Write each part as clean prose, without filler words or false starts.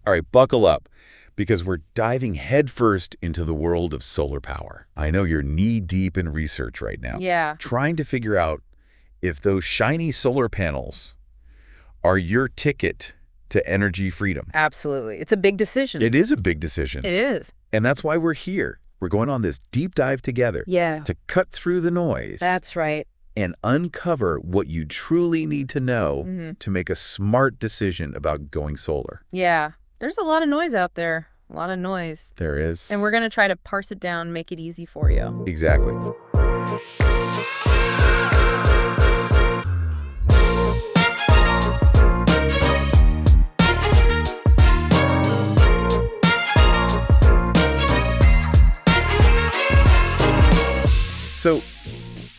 All right, buckle up, because we're diving headfirst into the world of solar power. I know you're knee-deep in research right now. Yeah. Trying to figure out if those shiny solar panels are your ticket to energy freedom. Absolutely. It's a big decision. It is a big decision. It is. And that's why we're here. We're going on this deep dive together to cut through the noise. That's right. And uncover what you truly need to know to make a smart decision about going solar. Yeah. There's a lot of noise out there. A lot of noise. There is. And we're going to try to parse it down, make it easy for you. Exactly. So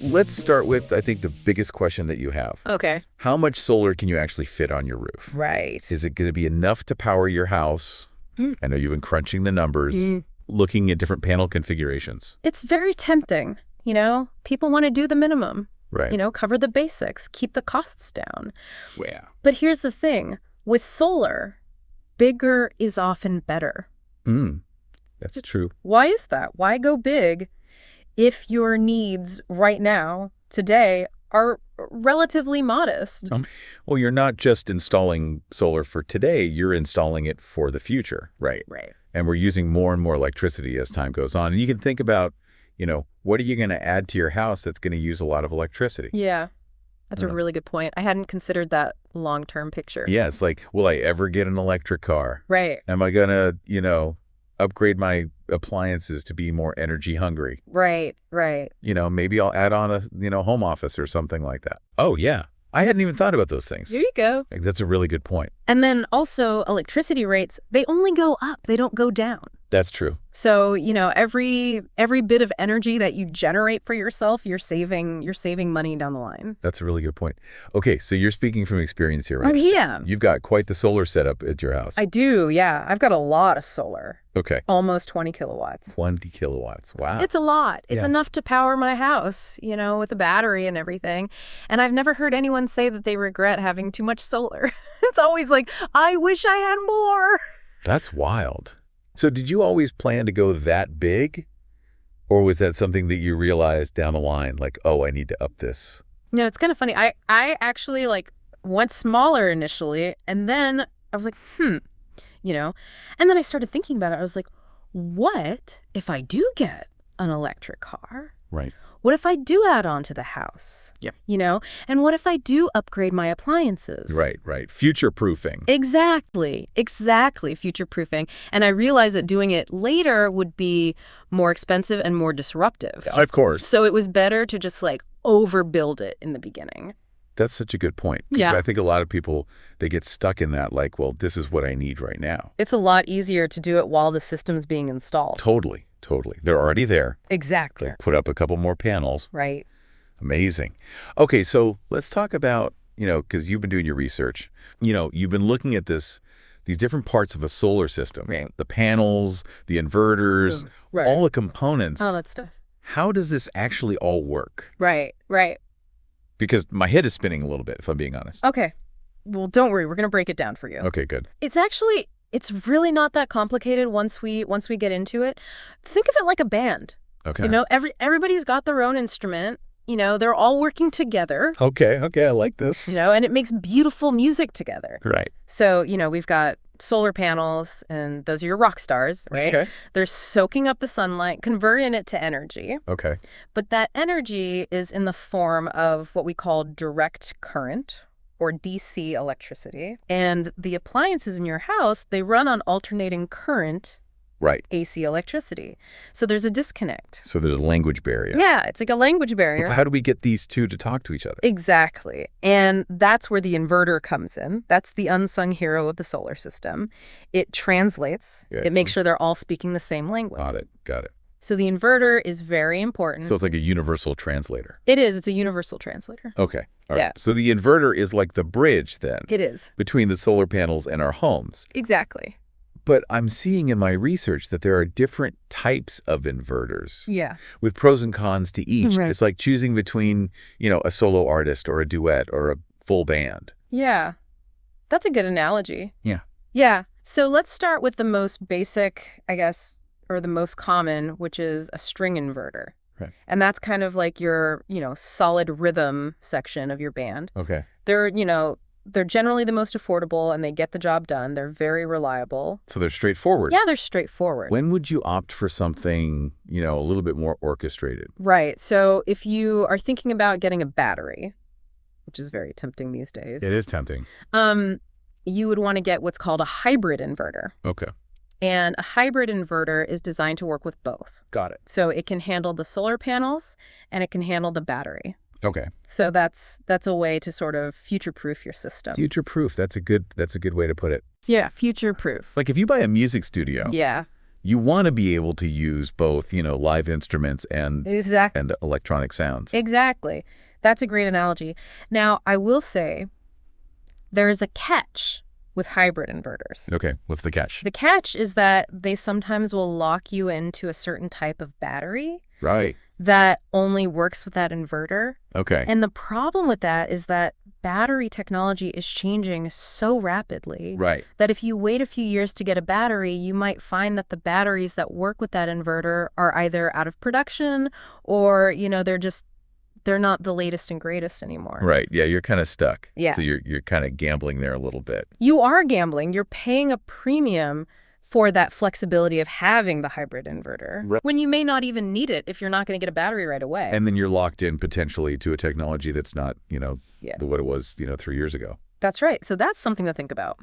let's start with, I think, the biggest question that you have. Okay. How much solar can you actually fit on your roof? Right. Is it going to be enough to power your house? I know you've been crunching the numbers, looking at different panel configurations. It's very tempting. You know, people want to do the minimum. Right. You know, cover the basics, keep the costs down. Yeah. But here's the thing. With solar, bigger is often better. That's true. Why is that? Why go big if your needs right now, today, are relatively modest? Well, you're not just installing solar for today, you're installing it for the future, right? Right. And we're using more and more electricity as time goes on. And you can think about, you know, what are you going to add to your house that's going to use a lot of electricity? Yeah, that's a really good point. I hadn't considered that long-term picture. Yeah, it's like, will I ever get an electric car? Right. Am I going to, you know, upgrade my appliances to be more energy hungry? Right, right. You know, maybe I'll add on a, you know, home office or something like that. Oh, yeah. I hadn't even thought about those things. There you go. That's a really good point. And then also electricity rates, they only go up. They don't go down. That's true. So, you know, every bit of energy that you generate for yourself, you're saving money down the line. That's a really good point. Okay, so you're speaking from experience here, right? Oh, yeah. You've got quite the solar setup at your house. I do, yeah. I've got a lot of solar. Okay. Almost 20 kilowatts. 20 kilowatts. Wow. It's a lot. It's enough to power my house, you know, with a battery and everything. And I've never heard anyone say that they regret having too much solar. It's always like, I wish I had more. That's wild. So did you always plan to go that big? Or was that something that you realized down the line, like, oh, I need to up this? No, it's kind of funny. I actually, like, went smaller initially, and then I was like, you know. And then I started thinking about it. I was like, what if I do get an electric car? Right. What if I do add on to the house? Yeah. You know? And what if I do upgrade my appliances? Right, right. Future-proofing. Exactly. Exactly. Future-proofing. And I realized that doing it later would be more expensive and more disruptive. Of course. So it was better to just, like, overbuild it in the beginning. That's such a good point. Yeah. I think a lot of people, they get stuck in that, like, well, this is what I need right now. It's a lot easier to do it while the system's being installed. Totally. Totally. They're already there. Exactly. Put up a couple more panels. Right. Amazing. Okay, so let's talk about, you know, because you've been doing your research. You know, you've been looking at these different parts of a solar system. Right. The panels, the inverters, Right. all the components. All that stuff. How does this actually all work? Right. Right. Because my head is spinning a little bit, if I'm being honest. Okay. Well, don't worry. We're going to break it down for you. Okay, good. It's really not that complicated once we get into it. Think of it like a band. Okay. You know, everybody's got their own instrument. You know, they're all working together. Okay, I like this. You know, and it makes beautiful music together. Right. So, you know, we've got solar panels, and those are your rock stars, right? Okay. They're soaking up the sunlight, converting it to energy. Okay. But that energy is in the form of what we call direct current, or DC electricity. And the appliances in your house, they run on alternating current, Right. AC electricity. So there's a disconnect. So there's a language barrier. Yeah, it's like a language barrier. How do we get these two to talk to each other? Exactly. And that's where the inverter comes in. That's the unsung hero of the solar system. It translates. Good. It makes sure they're all speaking the same language. Got it. So the inverter is very important. So it's like a universal translator. It is. It's a universal translator. Okay. All right. Yeah. So the inverter is like the bridge then. It is. Between the solar panels and our homes. Exactly. But I'm seeing in my research that there are different types of inverters. Yeah. With pros and cons to each. Right. It's like choosing between, you know, a solo artist or a duet or a full band. Yeah. That's a good analogy. Yeah. Yeah. So let's start with the most basic, I guess, or the most common, which is a string inverter. Right. And that's kind of like your, solid rhythm section of your band. Okay. They're generally the most affordable and they get the job done. They're very reliable. So they're straightforward. Yeah, they're straightforward. When would you opt for something, a little bit more orchestrated? Right. So if you are thinking about getting a battery, which is very tempting these days. It is tempting. You would want to get what's called a hybrid inverter. Okay. And a hybrid inverter is designed to work with both. Got it. So it can handle the solar panels and it can handle the battery. Okay. So that's a way to sort of future-proof your system. Future-proof. That's a good way to put it. Yeah, future-proof. Like if you buy a music studio, Yeah. you want to be able to use both, live instruments and electronic sounds. Exactly. That's a great analogy. Now, I will say there is a catch with hybrid inverters. Okay. What's the catch? The catch is that they sometimes will lock you into a certain type of battery. Right. That only works with that inverter. Okay. And the problem with that is that battery technology is changing so rapidly. Right. That if you wait a few years to get a battery, you might find that the batteries that work with that inverter are either out of production or, they're not the latest and greatest anymore. Right. Yeah, you're kind of stuck. Yeah. So you're kind of gambling there a little bit. You are gambling. You're paying a premium for that flexibility of having the hybrid inverter when you may not even need it if you're not going to get a battery right away. And then you're locked in potentially to a technology that's not, what it was, 3 years ago. That's right. So that's something to think about.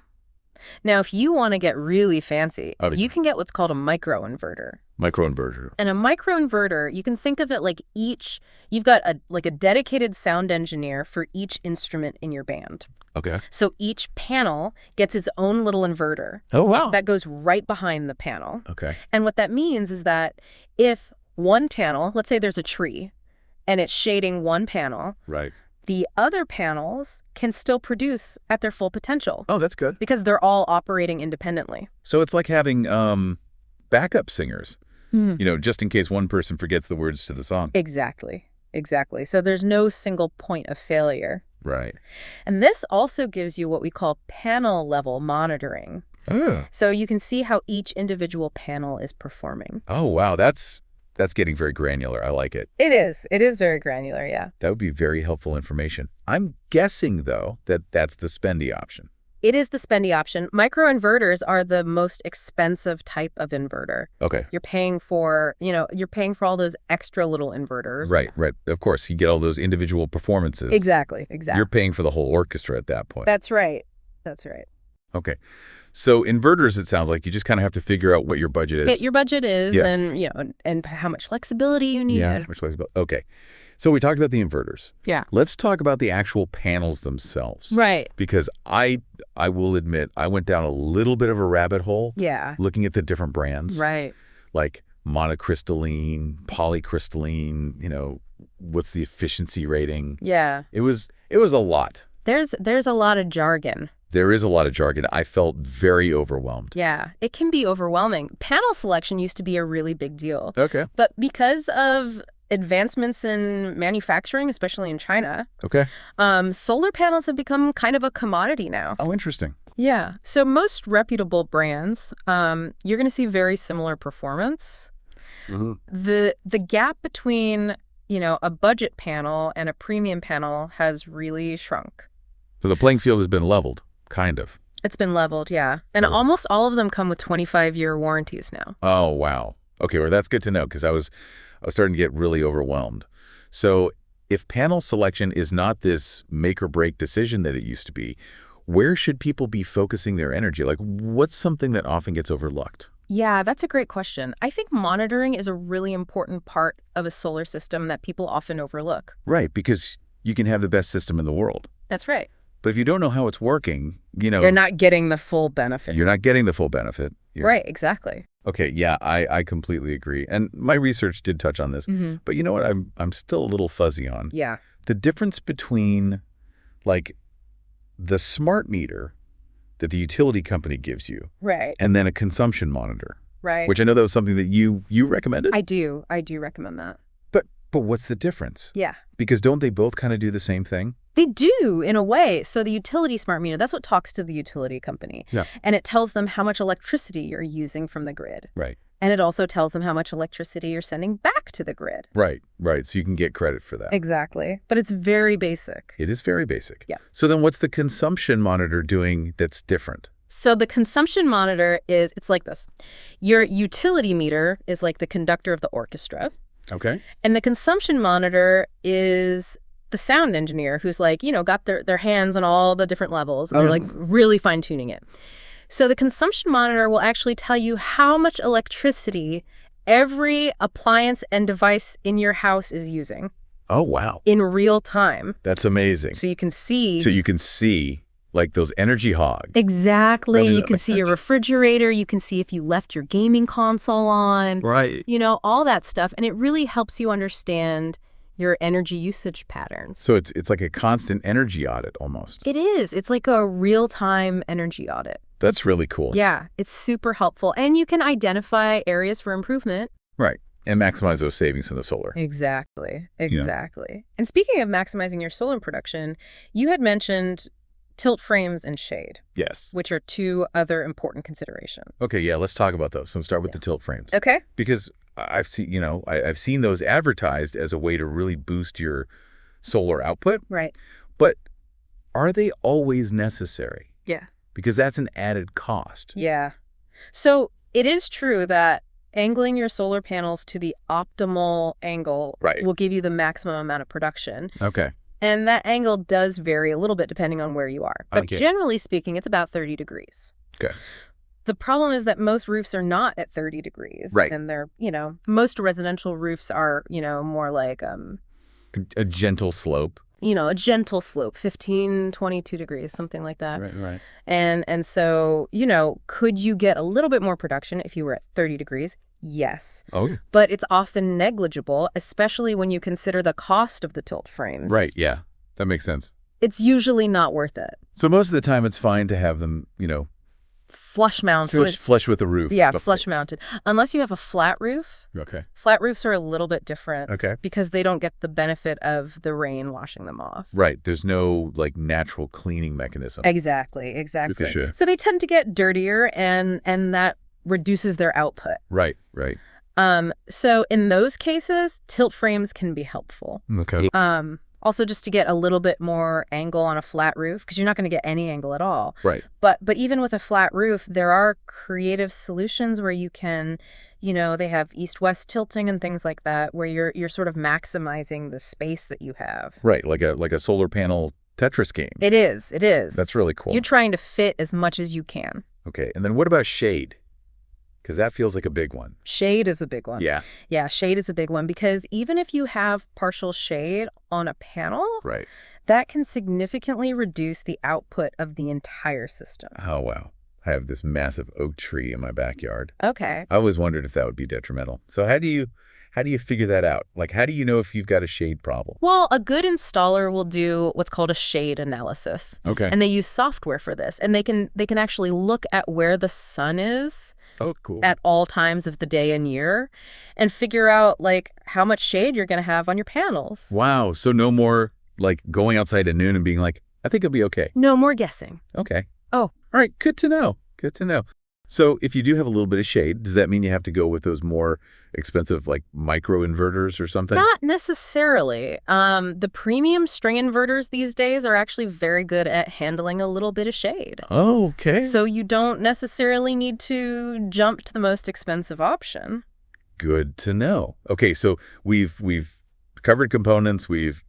Now, if you want to get really fancy, you can get what's called a microinverter. Microinverter. And a microinverter, you can think of it like you've got a dedicated sound engineer for each instrument in your band. Okay. So each panel gets its own little inverter. Oh, wow. That goes right behind the panel. Okay. And what that means is that if one panel, let's say there's a tree, and it's shading one panel. Right. The other panels can still produce at their full potential. Oh, that's good. Because they're all operating independently. So it's like having backup singers, just in case one person forgets the words to the song. Exactly. So there's no single point of failure. Right. And this also gives you what we call panel level monitoring. Oh. So you can see how each individual panel is performing. Oh, wow. That's getting very granular. I like it. It is. It is very granular, yeah. That would be very helpful information. I'm guessing, though, that that's the spendy option. It is the spendy option. Microinverters are the most expensive type of inverter. Okay. You're paying for all those extra little inverters. Right. Of course, you get all those individual performances. Exactly. You're paying for the whole orchestra at that point. That's right. Okay. So inverters, it sounds like you just kind of have to figure out what your budget is. What your budget is, Yeah. and how much flexibility you need. Yeah, much flexibility. Okay. So we talked about the inverters. Yeah. Let's talk about the actual panels themselves. Right. Because I will admit, I went down a little bit of a rabbit hole. Yeah. Looking at the different brands. Right. Like monocrystalline, polycrystalline, what's the efficiency rating? Yeah. It was a lot. There's a lot of jargon. There is a lot of jargon. I felt very overwhelmed. Yeah, it can be overwhelming. Panel selection used to be a really big deal. Okay. But because of advancements in manufacturing, especially in China, Okay. Solar panels have become kind of a commodity now. Oh, interesting. Yeah. So most reputable brands, you're going to see very similar performance. Mm-hmm. The gap between, a budget panel and a premium panel has really shrunk. So the playing field has been leveled, kind of. It's been leveled, yeah. And almost all of them come with 25-year warranties now. Oh, wow. Okay, well, that's good to know because I was starting to get really overwhelmed. So if panel selection is not this make or break decision that it used to be, where should people be focusing their energy? Like, what's something that often gets overlooked? Yeah, that's a great question. I think monitoring is a really important part of a solar system that people often overlook. Right, because you can have the best system in the world. That's right. But if you don't know how it's working, you're not getting the full benefit. You're not getting the full benefit. Right, exactly. Okay, yeah, I completely agree. And my research did touch on this. Mm-hmm. But you know what I'm still a little fuzzy on? Yeah. The difference between, like, the smart meter that the utility company gives you. Right. And then a consumption monitor. Right. Which I know that was something that you recommended. I do recommend that. But But what's the difference? Yeah. Because don't they both kind of do the same thing? They do, in a way. So the utility smart meter, that's what talks to the utility company. Yeah. And it tells them how much electricity you're using from the grid. Right. And it also tells them how much electricity you're sending back to the grid. Right. So you can get credit for that. Exactly. But it's very basic. It is very basic. Yeah. So then what's the consumption monitor doing that's different? So the consumption monitor it's like this. Your utility meter is like the conductor of the orchestra. Okay. And the consumption monitor is the sound engineer who's like, got their hands on all the different levels. And they're like really fine tuning it. So the consumption monitor will actually tell you how much electricity every appliance and device in your house is using. Oh, wow. In real time. That's amazing. So you can see. Like those energy hogs. Exactly. You can see your refrigerator. You can see if you left your gaming console on. Right. All that stuff. And it really helps you understand your energy usage patterns. So it's like a constant energy audit almost. It is. It's like a real-time energy audit. That's really cool. Yeah, it's super helpful. And you can identify areas for improvement. Right. And maximize those savings from the solar. Exactly. And speaking of maximizing your solar production, you had mentioned tilt frames and shade. Yes. Which are two other important considerations. Okay, yeah, let's talk about those. So start with the tilt frames. Okay. Because I've seen those advertised as a way to really boost your solar output. Right. But are they always necessary? Yeah. Because that's an added cost. Yeah. So it is true that angling your solar panels to the optimal angle will give you the maximum amount of production. Okay. And that angle does vary a little bit depending on where you are. But generally speaking, it's about 30 degrees. Okay. The problem is that most roofs are not at 30 degrees. Right. And they're, most residential roofs are, more like a gentle slope. A gentle slope, 15, 22 degrees, something like that. Right. And so, could you get a little bit more production if you were at 30 degrees? Yes. Oh, yeah. But it's often negligible, especially when you consider the cost of the tilt frames. Right, yeah. That makes sense. It's usually not worth it. So most of the time it's fine to have them, flush mounted. Flush with the roof. Yeah, flush mounted. Unless you have a flat roof. Okay. Flat roofs are a little bit different. Okay. Because they don't get the benefit of the rain washing them off. Right. There's no natural cleaning mechanism. Exactly. Sure. So they tend to get dirtier and that reduces their output. Right. So in those cases, tilt frames can be helpful. Okay. Also, just to get a little bit more angle on a flat roof, because you're not going to get any angle at all. Right. But even with a flat roof, there are creative solutions where you can, they have east-west tilting and things like that, where you're sort of maximizing the space that you have. Right, like a solar panel Tetris game. It is. That's really cool. You're trying to fit as much as you can. Okay, and then what about shade? Because that feels like a big one. Shade is a big one. Yeah. Yeah, shade is a big one because even if you have partial shade on a panel, right, that can significantly reduce the output of the entire system. Oh, wow. I have this massive oak tree in my backyard. Okay. I always wondered if that would be detrimental. So how do you figure that out? Like, how do you know if you've got a shade problem? Well, a good installer will do what's called a shade analysis. Okay. And they use software for this. And they can actually look at where the sun is. Oh, cool. At all times of the day and year and figure out how much shade you're going to have on your panels. Wow. So no more going outside at noon and being like, I think it'll be okay. No more guessing. Okay. Oh. All right. Good to know. So if you do have a little bit of shade, does that mean you have to go with those more expensive micro inverters or something? Not necessarily. The premium string inverters these days are actually very good at handling a little bit of shade. Oh, okay. So you don't necessarily need to jump to the most expensive option. Good to know. Okay, so we've covered components. We've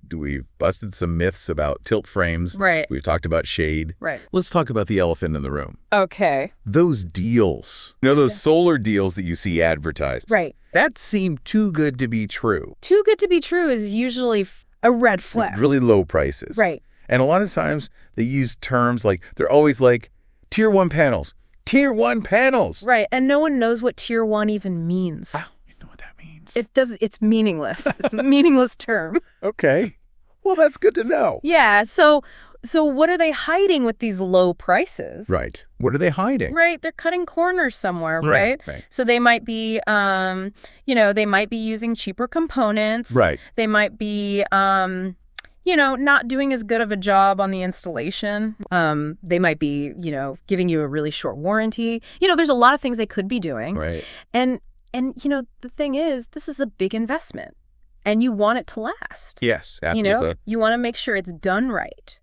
busted some myths about tilt frames. Right. We've talked about shade. Right. Let's talk about the elephant in the room. Okay. Those deals. Those solar deals that you see advertised. Right. That seem too good to be true. Too good to be true is usually a red flag. Really low prices. Right. And a lot of times they use terms they're always tier 1 panels. Tier 1 panels. Right. And no one knows what tier 1 even means. Wow. You know what that means. It's meaningless. It's a meaningless term. Okay. Well, that's good to know. Yeah. So So what are they hiding with these low prices? Right. What are they hiding? Right, they're cutting corners somewhere, Right, right? right. So they might be, they might be using cheaper components. Right. They might be, not doing as good of a job on the installation. They might be, giving you a really short warranty. There's a lot of things they could be doing. Right. And the thing is, this is a big investment, and you want it to last. Yes, absolutely. You want to make sure it's done right.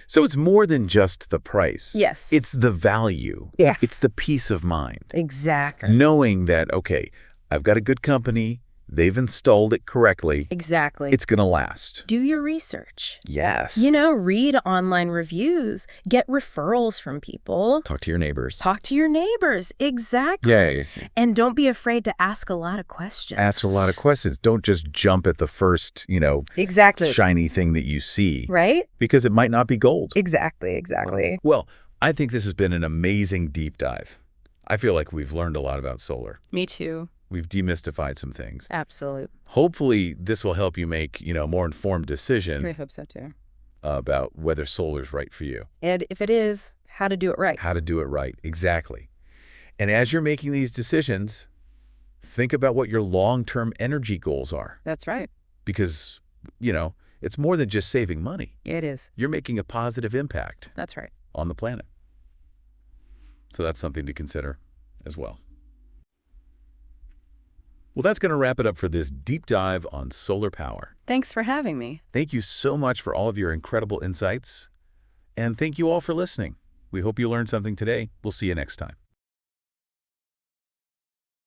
So it's more than just the price. Yes. It's the value. Yes. It's the peace of mind. Exactly. Knowing that, okay, I've got a good company, they've installed it correctly, Exactly. it's going to last. Do your research. Yes. Read online reviews, get referrals from people. Talk to your neighbors. Talk to your neighbors. Exactly. Yay. And don't be afraid to ask a lot of questions. Ask a lot of questions. Don't just jump at the first, Exactly. shiny thing that you see. Right? Because it might not be gold. Exactly. Well, I think this has been an amazing deep dive. I feel like we've learned a lot about solar. Me too. We've demystified some things. Absolutely. Hopefully, this will help you make, more informed I decision hope so too. about whether solar's right for you. And if it is, how to do it right. How to do it right. Exactly. And as you're making these decisions, think about what your long-term energy goals are. That's right. Because, it's more than just saving money. It is. You're making a positive impact That's right. on the planet. So that's something to consider as well. Well, that's going to wrap it up for this deep dive on solar power. Thanks for having me. Thank you so much for all of your incredible insights. And thank you all for listening. We hope you learned something today. We'll see you next time.